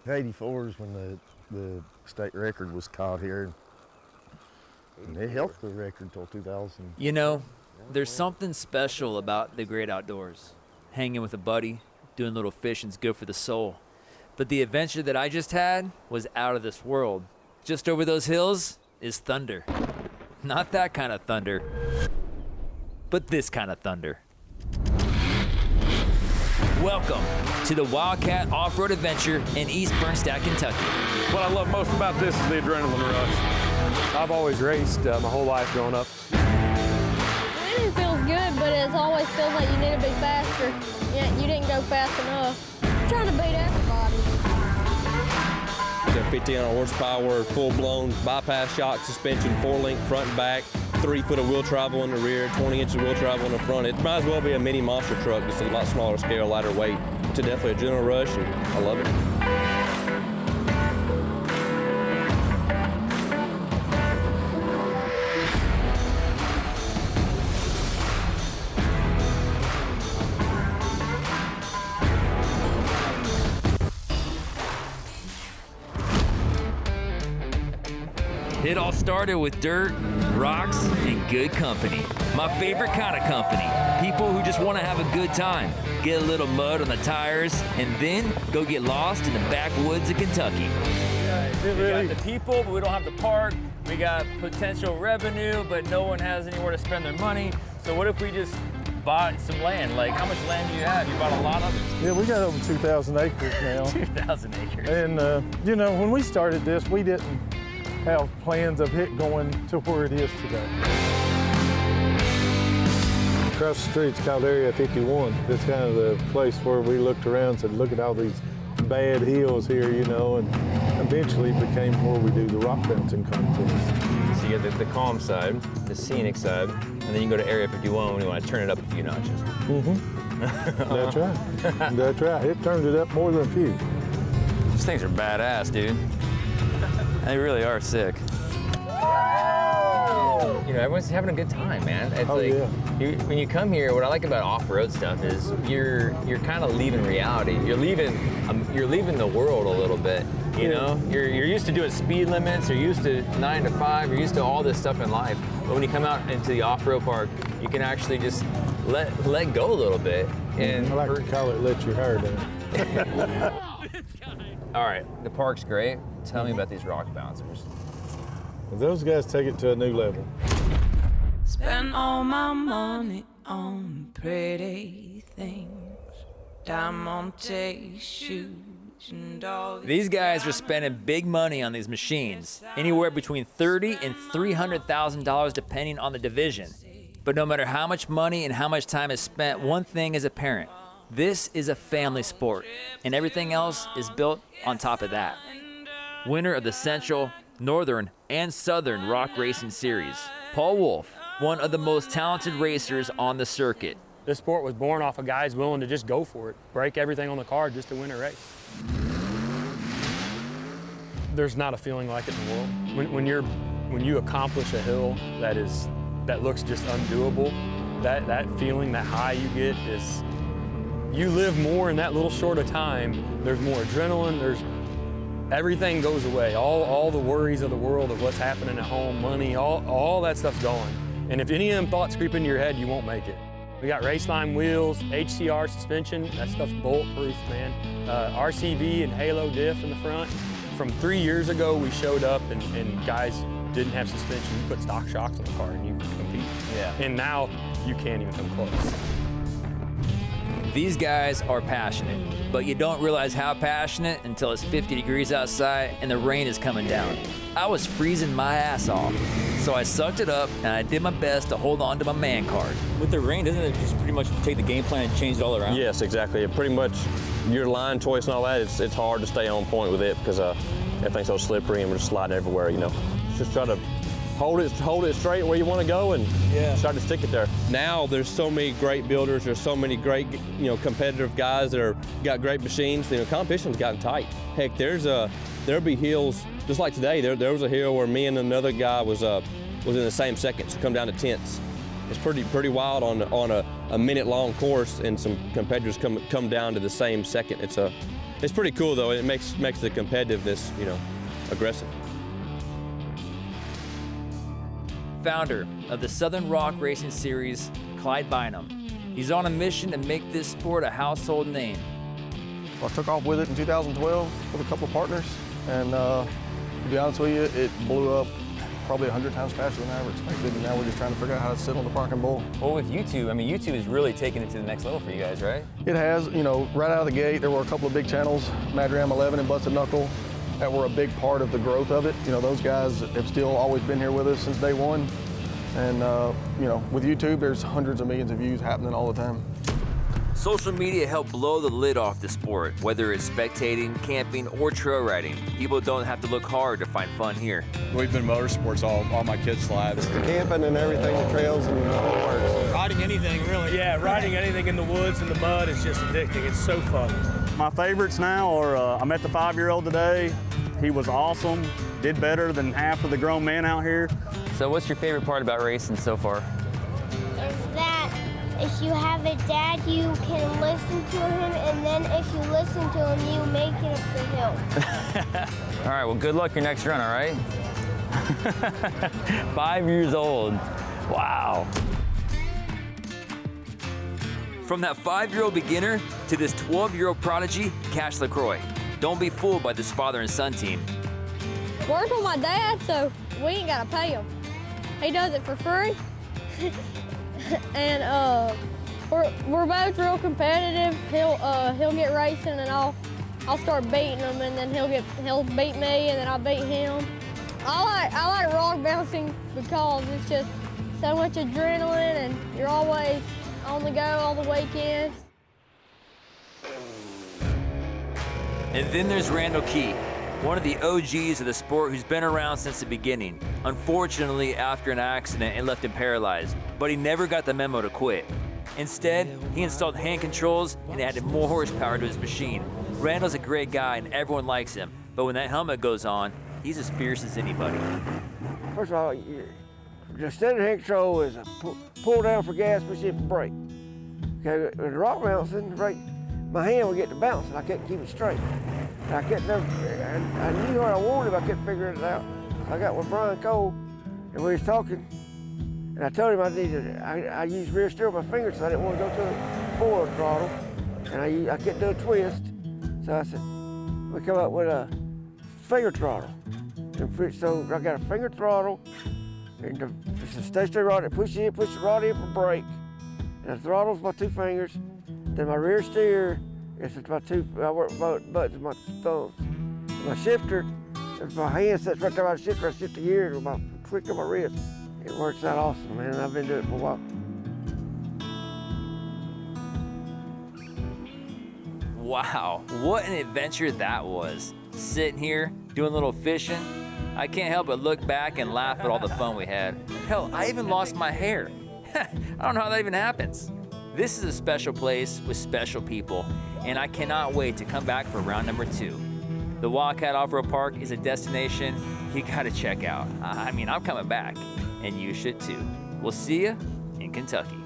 '84 is when the state record was caught here. And they held the record till 2000. You know, there's something special about the great outdoors. Hanging with a buddy, doing little fishing's good for the soul. But the adventure that I just had was out of this world. Just over those hills is thunder. Not that kind of thunder, but this kind of thunder. Welcome to the Wildcat Off Road Adventure in East Bernstadt, Kentucky. What I love most about this is the adrenaline rush. I've always raced my whole life growing up. Winning feels good, but it always feels like you need to be faster. Yeah, you didn't go fast enough. I'm trying to beat everybody. The 1500 horsepower, full-blown bypass shock suspension, 4-link front and back, 3 foot of wheel travel in the rear, 20 inches of wheel travel in the front. It might as well be a mini monster truck, just a lot smaller scale, lighter weight. It's definitely a adrenaline rush, and I love it. It all started with dirt, rocks, and good company. My favorite kind of company. People who just want to have a good time, get a little mud on the tires, and then go get lost in the backwoods of Kentucky. We got the people, but we don't have the park. We got potential revenue, but no one has anywhere to spend their money. So what if we just bought some land? Like, how much land do you have? You bought a lot of it? Yeah, we got over 2,000 acres now. 2,000 acres. And, you know, when we started this, we didn't have plans of it going to where it is today. Across the street, it's called Area 51. It's kind of the place where we looked around and said, look at all these bad hills here, you know, and eventually became where we do the rock bouncing contest. So you get the calm side, the scenic side, and then you go to Area 51 when you want to turn it up a few notches. That's right. That's right. It turned it up more than a few. These things are badass, dude. They really are sick. You know, everyone's having a good time, man. It's when you come here, what I like about off-road stuff is you're kind of leaving reality. You're leaving the world a little bit. You know, you're used to doing speed limits. You're used to 9 to 5. You're used to all this stuff in life. But when you come out into the off-road park, you can actually just let go a little bit. And I like to call it "let your hair down." All right, the park's great. Tell me about these rock bouncers. Those guys take it to a new level. Spend all my money on pretty things, diamante shoes and all. These guys are spending big money on these machines, anywhere between $30,000 and $300,000 depending on the division. But no matter how much money and how much time is spent, one thing is apparent. This is a family sport, and everything else is built on top of that. Winner of the Central, Northern, and Southern Rock Racing Series, Paul Wolf, one of the most talented racers on the circuit. This sport was born off of guys willing to just go for it, break everything on the card just to win a race. There's not a feeling like it in the world. When you accomplish a hill that looks just undoable, that feeling, that high you get is. You live more in that little short of time. There's more adrenaline. Everything goes away. All the worries of the world of what's happening at home, money, all that stuff's gone. And if any of them thoughts creep into your head, you won't make it. We got Raceline wheels, HCR suspension. That stuff's bulletproof, man. RCV and Halo diff in the front. From 3 years ago, we showed up and guys didn't have suspension. You put stock shocks on the car and you compete. Yeah. And now you can't even come close. These guys are passionate, but you don't realize how passionate until it's 50 degrees outside and the rain is coming down. I was freezing my ass off, so I sucked it up and I did my best to hold on to my man card. With the rain, doesn't it just pretty much take the game plan and change it all around? Yes, exactly. Pretty much your line choice and all that, it's hard to stay on point with it because everything's so slippery and we're just sliding everywhere, you know. Just try to hold it straight where you want to go and start to stick it there. Now there's so many great builders, there's so many great, you know, competitive guys that got great machines. You know, competition's gotten tight. Heck, there'll be hills just like today. There was a hill where me and another guy was in the same second, so come down to tenths. It's pretty wild on a minute long course, and some competitors come down to the same second. it's pretty cool though. It makes the competitiveness, you know, aggressive. Founder of the Southern Rock Racing Series, Clyde Bynum. He's on a mission to make this sport a household name. I took off with it in 2012 with a couple of partners, and to be honest with you, it blew up probably 100 times faster than I ever expected, and now we're just trying to figure out how to sit on the parking bull. Well, with YouTube, I mean, YouTube is really taking it to the next level for you guys, right? It has, you know, right out of the gate, there were a couple of big channels, Mad Ram 11 and Busted Knuckle, that were a big part of the growth of it. You know, those guys have still always been here with us since day one. And, you know, with YouTube, there's hundreds of millions of views happening all the time. Social media helped blow the lid off the sport, whether it's spectating, camping, or trail riding. People don't have to look hard to find fun here. We've been motorsports all my kids' lives. The camping and everything, the trails and the whole works. Riding anything, really. Yeah, riding anything in the woods and the mud is just addicting. It's so fun. My favorites now are, I met the 5-year-old today. He was awesome, did better than half of the grown men out here. So what's your favorite part about racing so far? Is that if you have a dad, you can listen to him, and then if you listen to him, you make it up the hill. All right, well, good luck your next run, all right? 5 years old. Wow. From that 5-year-old beginner to this 12-year-old prodigy, Cash LaCroix. Don't be fooled by this father and son team. Works with my dad, so we ain't gotta pay him. He does it for free. And we're both real competitive. He'll get racing and I'll start beating him, and then he'll beat me and then I'll beat him. I like rock bouncing because it's just so much adrenaline and you're always on the go all the weekends. And then there's Randall Key, one of the OGs of the sport who's been around since the beginning. Unfortunately, after an accident, it left him paralyzed, but he never got the memo to quit. Instead, he installed hand controls and added more horsepower to his machine. Randall's a great guy and everyone likes him, but when that helmet goes on, he's as fierce as anybody. First of all, the standard hand control is a pull down for gas, push in for brake. Okay, with the rock bouncing, my hand would get to bouncing. I couldn't keep it straight. And I knew what I wanted, but I couldn't figure it out. So I got with Brian Cole, and we was talking, and I told him I used rear steer with my fingers, so I didn't want to go to the forward throttle, and I couldn't do a twist. So I said, we come up with a finger throttle. And so I got a finger throttle, and it's a stationary rod that push the rod in for brake, and the throttle's my 2 fingers. Then my rear steer is my 2, I work both buttons with my thumbs. My shifter, if my hand sits right there by the shifter, I shift the gear with my click of my wrist. It works out awesome, man. I've been doing it for a while. Wow, what an adventure that was. Sitting here, doing a little fishing. I can't help but look back and laugh at all the fun we had. Hell, I even lost my hair. I don't know how that even happens. This is a special place with special people, and I cannot wait to come back for round number 2. The Wildcat Off Road Park is a destination you gotta check out. I mean, I'm coming back, and you should too. We'll see you in Kentucky.